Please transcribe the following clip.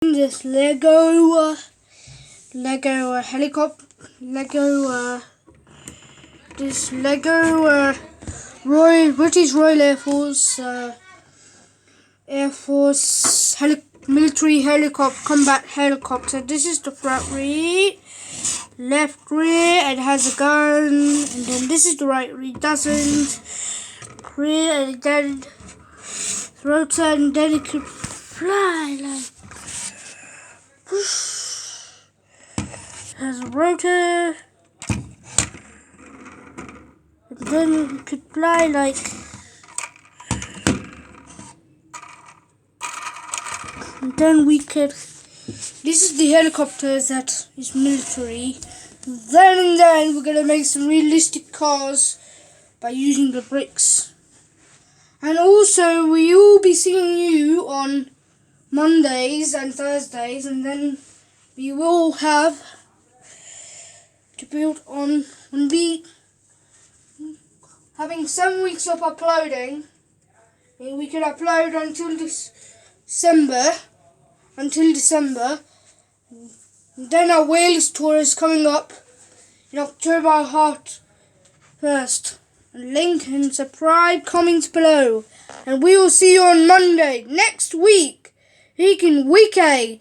this Lego helicopter, this Lego British Royal Air Force military helicopter, combat helicopter. This is the front rear, left rear, it has a gun, and then this is the right rear, doesn't, rear, and then rotor, and then it could fly like. Has a rotor, and then it could fly like. And then we could. This is the helicopter that is military. Then we're gonna make some realistic cars by using the bricks. And also we will be seeing you on Mondays and Thursdays, and then we will have to build on and be having 7 weeks of uploading. We can upload until December. And then our Wales tour is coming up in October 1st. And link and subscribe, comments below. And we will see you on Monday next week. Week in week A.